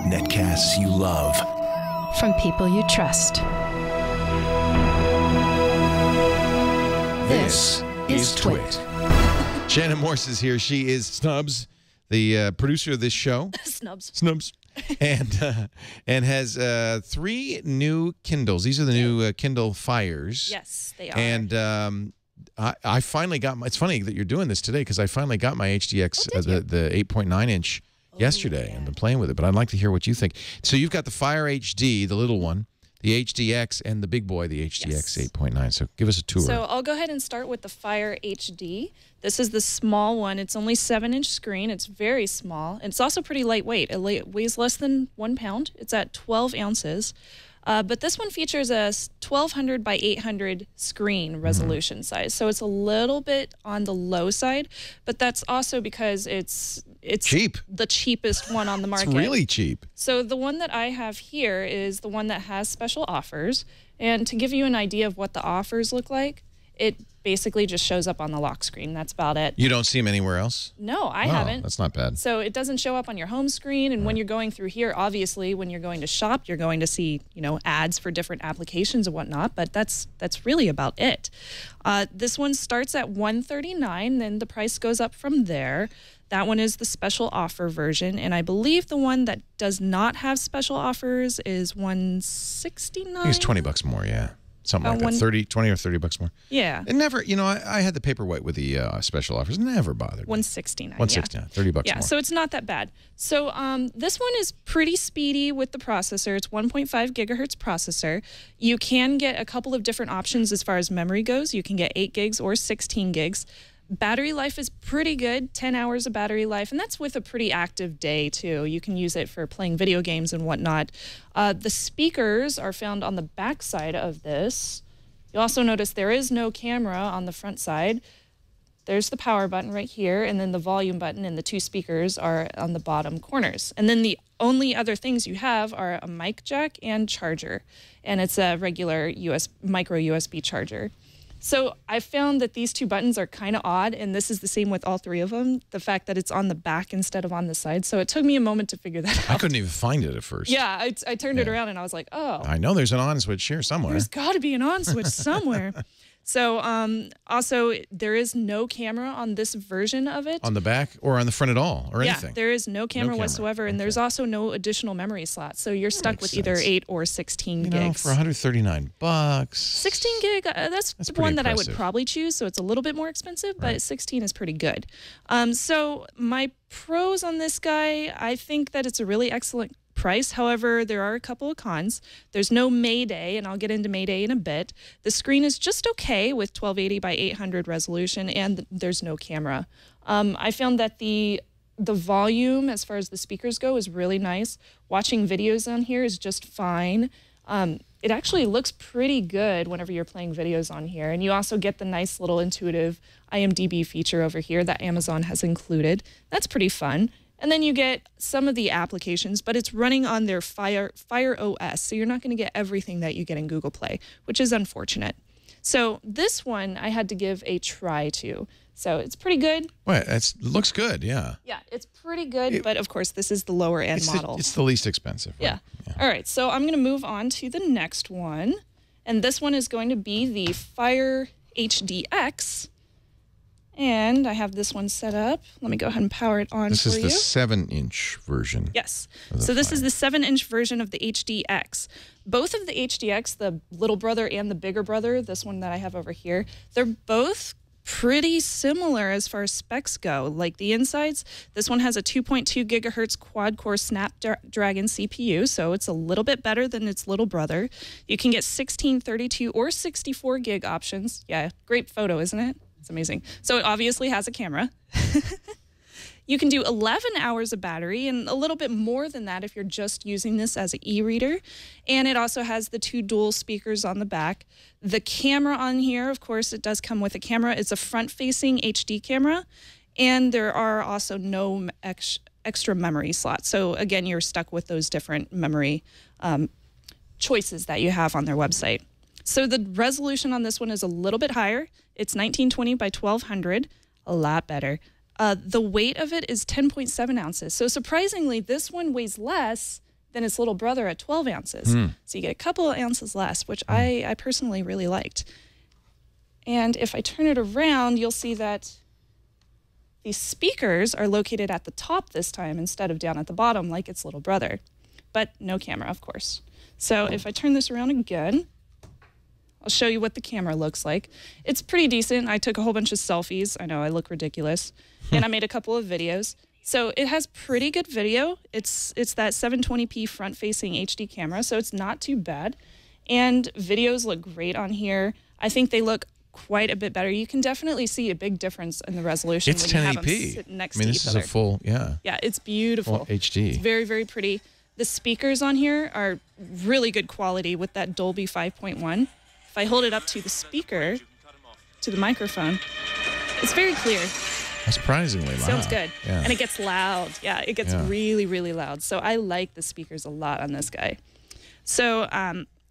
Netcasts you love. From people you trust. This is Twit. Shannon Morse is here. She is Snubs, the producer of this show. Snubs. And has 3 new Kindles. These are the new Kindle Fires. Yes, they are. And I finally got my, it's funny that you're doing this today because I finally got my HDX, the 8.9 inch yesterday. I've been playing with it, but I'd like to hear what you think. So you've got the Fire HD, the little one, the HDX, and the big boy, the HDX 8.9. So give us a tour. So I'll go ahead and start with the Fire HD. This is the small one. It's only 7-inch screen. It's very small. And it's also pretty lightweight. It weighs less than 1 pound. It's at 12 ounces. But this one features a 1200 by 800 screen resolution size. So it's a little bit on the low side, but that's also because it's cheap. The cheapest one on the market. It's really cheap. So the one that I have here is the one that has special offers. And to give you an idea of what the offers look like, it basically just shows up on the lock screen. That's about it. You don't see them anywhere else? No, I haven't. That's not bad. So it doesn't show up on your home screen. And when you're going through here, obviously, when you're going to shop, you're going to see, you know, ads for different applications and whatnot. But that's really about it. This one starts at $139. Then the price goes up from there. That one is the special offer version. And I believe the one that does not have special offers is $169. I think it's $20 more, yeah. Something like that, 20 or 30 bucks more. Yeah. It never, you know, I had the Paperwhite with the special offers. Never bothered me. $169. $169, 30 bucks more. Yeah, so it's not that bad. So this one is pretty speedy with the processor. It's 1.5 gigahertz processor. You can get a couple of different options as far as memory goes. You can get 8 gigs or 16 gigs. Battery life is pretty good, 10 hours of battery life, and that's with a pretty active day, too. You can use it for playing video games and whatnot. The speakers are found on the back side of this. You'll also notice there is no camera on the front side. There's the power button right here, and then the volume button and the 2 speakers are on the bottom corners. And then the only other things you have are a mic jack and charger, and it's a regular micro USB charger. So I found that these 2 buttons are kind of odd, and this is the same with all 3 of them, the fact that it's on the back instead of on the side. So it took me a moment to figure that out. I couldn't even find it at first. Yeah, I turned it around, and I was like, oh. I know there's an on switch here somewhere. There's got to be an on switch somewhere. So also, there is no camera on this version of it. On the back or on the front at all or anything? Yeah, there is no camera whatsoever, and there's also no additional memory slots. So you're stuck with either 8 or 16 gigs. You know, for $139. 16 gig, that's the one that I would probably choose, so it's a little bit more expensive, but 16 is pretty good. So my pros on this guy, I think that it's a really excellent price. However, there are a couple of cons. There's no Mayday, and I'll get into Mayday in a bit. The screen is just okay with 1280 by 800 resolution, and there's no camera. I found that the volume, as far as the speakers go, is really nice. Watching videos on here is just fine. It actually looks pretty good whenever you're playing videos on here, and you also get the nice little intuitive IMDb feature over here that Amazon has included. That's pretty fun. And then you get some of the applications, but it's running on their Fire OS, so you're not going to get everything that you get in Google Play, which is unfortunate. So this one I had to give a try to. So it's pretty good. Well, it looks good, yeah. Yeah, it's pretty good, but of course this is the lower end model. It's the least expensive. Right? Yeah. All right, so I'm going to move on to the next one, and this one is going to be the Fire HDX. And I have this one set up. Let me go ahead and power it on for you. This is the 7-inch version. Yes. So this is the 7-inch version of the HDX. Both of the HDX, the little brother and the bigger brother, this one that I have over here, they're both pretty similar as far as specs go. Like the insides, this one has a 2.2 gigahertz quad-core Snapdragon CPU, so it's a little bit better than its little brother. You can get 16, 32, or 64 gig options. Yeah, great photo, isn't it? It's amazing. So it obviously has a camera. You can do 11 hours of battery and a little bit more than that if you're just using this as an e-reader. And it also has the 2 dual speakers on the back. The camera on here, of course, it does come with a camera. It's a front-facing HD camera. And there are also no extra memory slots. So again, you're stuck with those different memory choices that you have on their website. So the resolution on this one is a little bit higher. It's 1920 by 1200, a lot better. The weight of it is 10.7 ounces. So surprisingly, this one weighs less than its little brother at 12 ounces. So you get a couple of ounces less, which I personally really liked. And if I turn it around, you'll see that the speakers are located at the top this time instead of down at the bottom like its little brother. But no camera, of course. So if I turn this around again, I'll show you what the camera looks like. It's pretty decent. I took a whole bunch of selfies. I know I look ridiculous. And I made a couple of videos. So it has pretty good video. It's that 720p front-facing HD camera, so it's not too bad. And videos look great on here. I think they look quite a bit better. You can definitely see a big difference in the resolution when you have them sitting next to each other. This is a full, Yeah, it's beautiful. Full HD. It's very, very pretty. The speakers on here are really good quality with that Dolby 5.1. If I hold it up to the speaker, to the microphone, it's very clear. Surprisingly loud. Sounds good. Yeah. And it gets loud. Yeah, it gets really, really loud. So I like the speakers a lot on this guy. So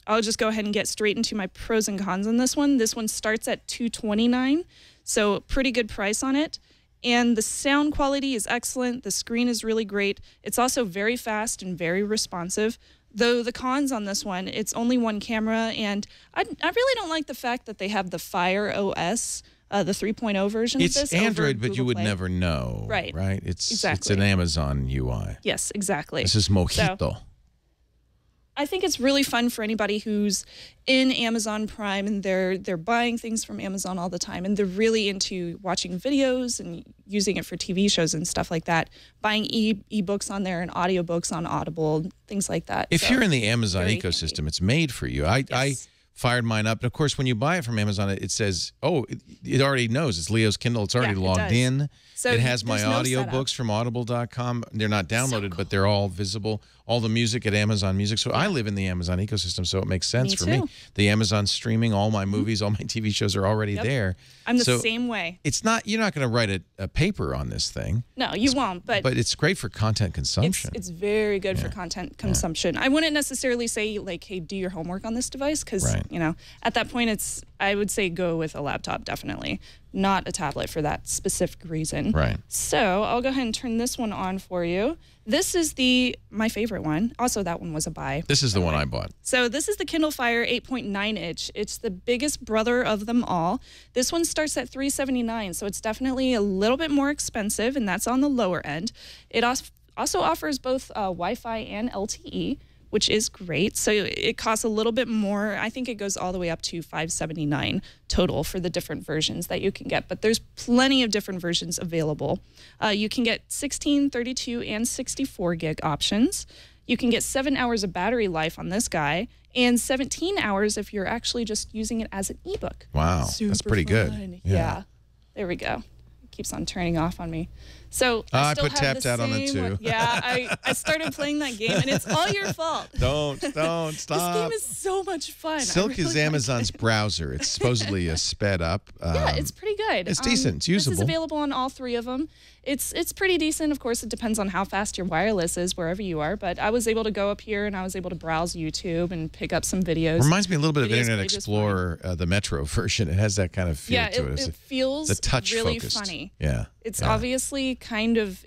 I'll just go ahead and get straight into my pros and cons on this one. This one starts at $229, so pretty good price on it. And the sound quality is excellent. The screen is really great. It's also very fast and very responsive. Though the cons on this one, it's only one camera, and I really don't like the fact that they have the Fire OS, the 3.0 version of this. It's Android, but Google you would Play. never know. Right. Right? It's Exactly. an Amazon UI. Yes, exactly. This is Mojito. So, I think it's really fun for anybody who's in Amazon Prime and they're buying things from Amazon all the time and they're really into watching videos and using it for TV shows and stuff like that. Buying ebooks on there and audiobooks on Audible, things like that. If you're in the Amazon very ecosystem, handy. it's made for you. I fired mine up. And of course, when you buy it from Amazon, it says, oh, it already knows. It's Leo's Kindle. It's already Yeah, it logged does. in. So it has my there's no audiobooks from audible.com. They're not downloaded, but they're all visible. All the music at Amazon Music. So I live in the Amazon ecosystem, so it makes sense for me. The Amazon streaming, all my movies, all my TV shows are already there. I'm the same way. It's not, you're not going to write a paper on this thing. No, you won't. But it's great for content consumption. It's very good for content consumption. I wouldn't necessarily say like, hey, do your homework on this device because you know at that point I would say go with a laptop definitely, not a tablet for that specific reason. Right. So I'll go ahead and turn this one on for you. This is my favorite one. Also, that one was a buy. This is the one I bought. So this is the Kindle Fire 8.9 inch. It's the biggest brother of them all. This one starts at $379, so it's definitely a little bit more expensive, and that's on the lower end. It also offers both Wi-Fi and LTE, which is great. So it costs a little bit more. I think it goes all the way up to $579 total for the different versions that you can get. But there's plenty of different versions available. You can get 16, 32, and 64 gig options. You can get 7 hours of battery life on this guy and 17 hours if you're actually just using it as an ebook. Wow, that's pretty good. Yeah. There we go. It keeps on turning off on me. So I still put have tapped the out on it same too. one. Yeah, I started playing that game, and it's all your fault. Don't stop. This game is so much fun. Silk really is Amazon's browser. It's supposedly a sped up. Yeah, it's pretty good. It's decent. It's usable. This is available on all three of them. It's pretty decent. Of course, it depends on how fast your wireless is wherever you are. But I was able to go up here and I was able to browse YouTube and pick up some videos. Reminds me a little bit of Videos Internet play just Explorer, the Metro version. It has that kind of feel to it. It feels the touch really focused. funny. Yeah. It's obviously kind of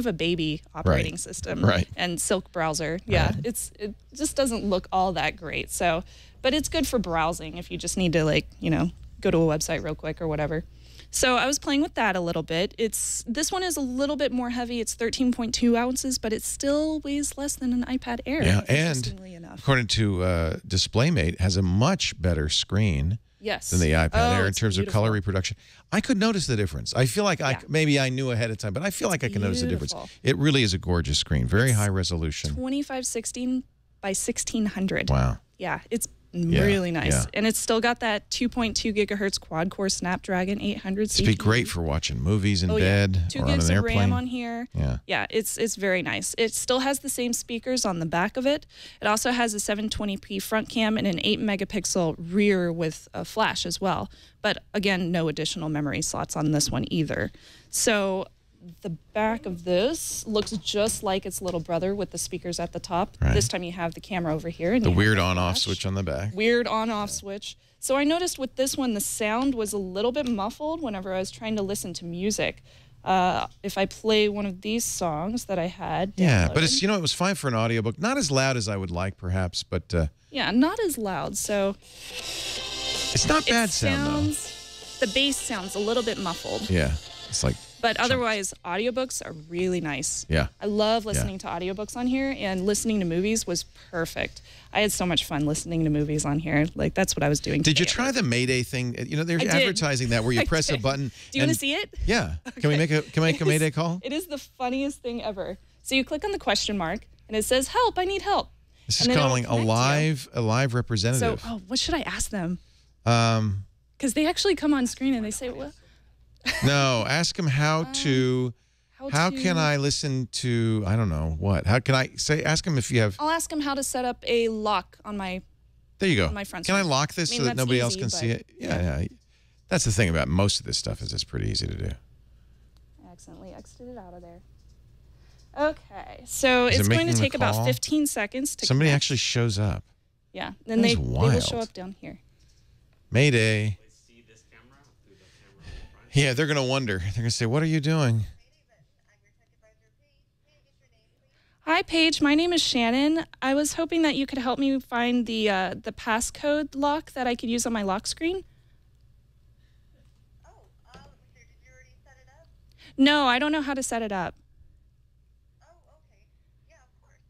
a baby operating system. Right. And Silk browser. Yeah. It just doesn't look all that great. So, but it's good for browsing if you just need to go to a website real quick or whatever. So I was playing with that a little bit. This one is a little bit more heavy. It's 13.2 ounces, but it still weighs less than an iPad Air. Yeah, and according to DisplayMate, has a much better screen than the iPad Air in terms of color reproduction. I could notice the difference. I feel like maybe I knew ahead of time, but I feel like I can notice the difference. It really is a gorgeous screen, very high resolution. 2516 by 1600. Wow. Yeah, it's really nice. And it's still got that 2.2 gigahertz quad-core Snapdragon 800 CPU. It'd be great for watching movies in bed 2 or on gigs an of airplane. RAM on here. Yeah, it's very nice. It still has the same speakers on the back of it. It also has a 720p front cam and an 8-megapixel rear with a flash as well. But again, no additional memory slots on this one either. So the back of this looks just like its little brother with the speakers at the top. This time you have the camera over here. And the weird on-off switch on the back. Weird on-off switch. So I noticed with this one, the sound was a little bit muffled whenever I was trying to listen to music. If I play one of these songs that I had Yeah, but downloaded- it's, it was fine for an audiobook. Not as loud as I would like, perhaps, but yeah, not as loud. So it's not bad sound, the bass sounds a little bit muffled. though. Yeah, it's like... But otherwise, audiobooks are really nice. Yeah. I love listening to audiobooks on here, and listening to movies was perfect. I had so much fun listening to movies on here. Like, that's what I was doing Did you today at try work. the Mayday thing? They're I did. advertising that where you I press a did. button. Do you want to see it? Yeah. Can we make a Mayday call? It is the funniest thing ever. So you click on the question mark, and it says, "Help, I need help." This is And then it'll calling a connect you. live representative. So, what should I ask them? Because they actually come on screen and they say, "Well, No, ask them how to... How to-" can I listen to, I don't know, what? How can I say, ask them if you have... I'll ask them how to set up a lock on my. There you go. my front Can I screen. lock this I mean, so that that's nobody else easy, can but- see it? Yeah. That's the thing about most of this stuff is it's pretty easy to do. I accidentally exited out of there. Okay, so Is it it's going to making the take about call? 15 seconds to Somebody connect. actually shows up. Yeah, then That they is will wild. show up down here. Mayday. Yeah, they're going to wonder. They're going to say, what are you doing? Hi, Paige. My name is Shannon. I was hoping that you could help me find the passcode lock that I could use on my lock screen. Did you already set it up? No, I don't know how to set it up. Oh, okay. Yeah, of course.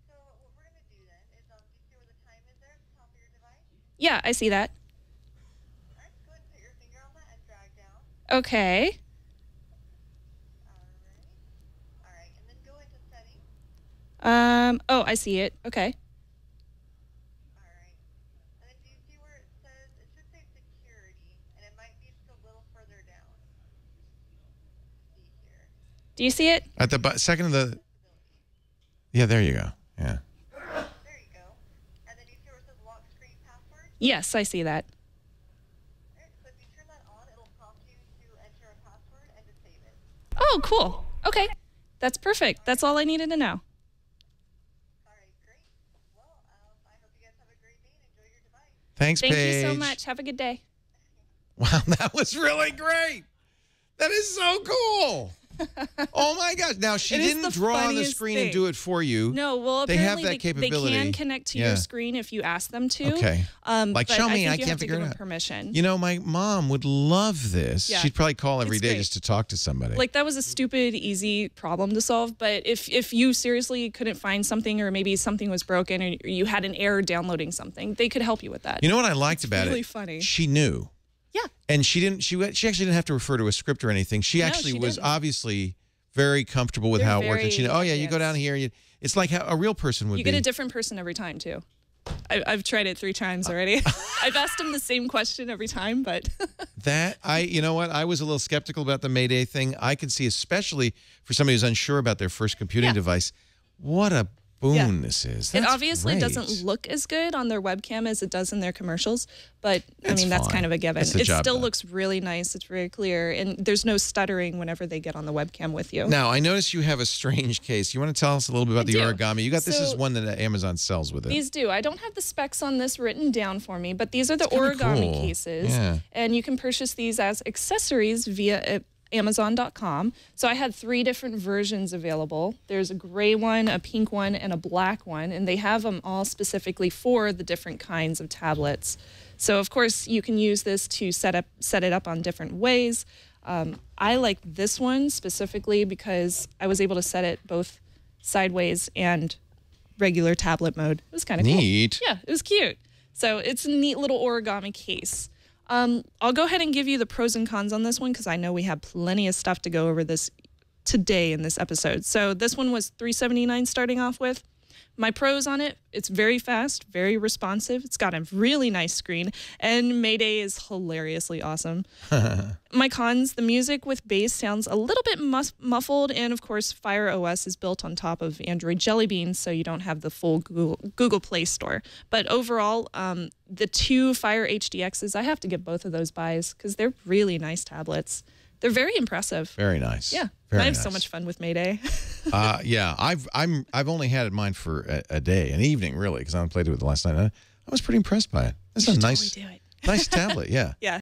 So what we're going to do then is, do you see where the time is there at the top of your device? Yeah, I see that. All right, go ahead and put your finger on that and drag down. Okay. All right, and then go into settings. Oh, I see it. Okay. All right. And then do you see where it says, it should say security, and it might be just a little further down. See here. Do you see it? At the second of the... Yeah, there you go. Yeah. There you go. And then you see where it says lock screen password? Yes, I see that. All right, so if you turn that on, it'll prompt you to enter a password and to save it. Oh, cool. Okay. That's perfect. That's all I needed to know. All right, great. Well, I hope you guys have a great day and enjoy your device. Thanks, Thank Paige. you so much. Have a good day. Wow, that was really great. That is so cool. Oh my gosh! Now she It is didn't the draw on the funniest screen and thing. do it for you. No, well, They have apparently that capability. they can connect to Yeah. your screen if you ask them to. Okay. Like, but show me, think I you can't have to figure give it them out. permission. You know, my mom would love this. Yeah. She'd probably call every It's day great. just to talk to somebody. Like, that was a stupid, easy problem to solve. But if you seriously couldn't find something, or maybe something was broken, or you had an error downloading something, they could help you with that. You know what I liked about really it? funny. She knew. Yeah. And she actually didn't have to refer to a script or anything. She No, actually she was didn't. obviously very comfortable with They're how it worked. And she very knew, oh yeah, you go advanced. down here. It's like how a real person would You be. get a different person every time, too. I've tried it 3 times already. I've asked them the same question every time, but You know what? I was a little skeptical about the Mayday thing. I can see, especially for somebody who's unsure about their first computing Yeah. device, what a boon this is. it That's obviously great. doesn't look as good on their webcam as it does in their commercials. But, It's that's fine. kind of a given. It's the It job still done. looks really nice. It's very clear. And there's no stuttering whenever they get on the webcam with you. Now, I noticed you have a strange case. You want to tell us a little bit about the do. origami? You got this is So- one that Amazon sells with it. These do. I don't have the specs on this written down for me, but these are the kinda origami cool. cases. Yeah. And you can purchase these as accessories via Amazon.com. So I had 3 different versions available. There's a gray one, a pink one, and a black one. And they have them all specifically for the different kinds of tablets. So, of course, you can use this to set it up on different ways. I like this one specifically because I was able to set it both sideways and regular tablet mode. It was kind of cool. Neat. Yeah, it was cute. So it's a neat little origami case. I'll go ahead and give you the pros and cons on this one because I know we have plenty of stuff to go over this today in this episode. So this one was $379 starting off with. My pros on it, it's very fast, very responsive. It's got a really nice screen, and Mayday is hilariously awesome. My cons, the music with bass sounds a little bit muffled, and of course, Fire OS is built on top of Android Jelly Bean, so you don't have the full Google Play Store. But overall, the 2 Fire HDXs, I have to give both of those buys because they're really nice tablets. They're very impressive. Very nice. Yeah, Very I have nice. so much fun with Mayday. Yeah, I've only had mine for a day, an evening really, because I played with it last night. I was pretty impressed by it. It's a nice, Totally do it. nice tablet. Yeah. Yeah.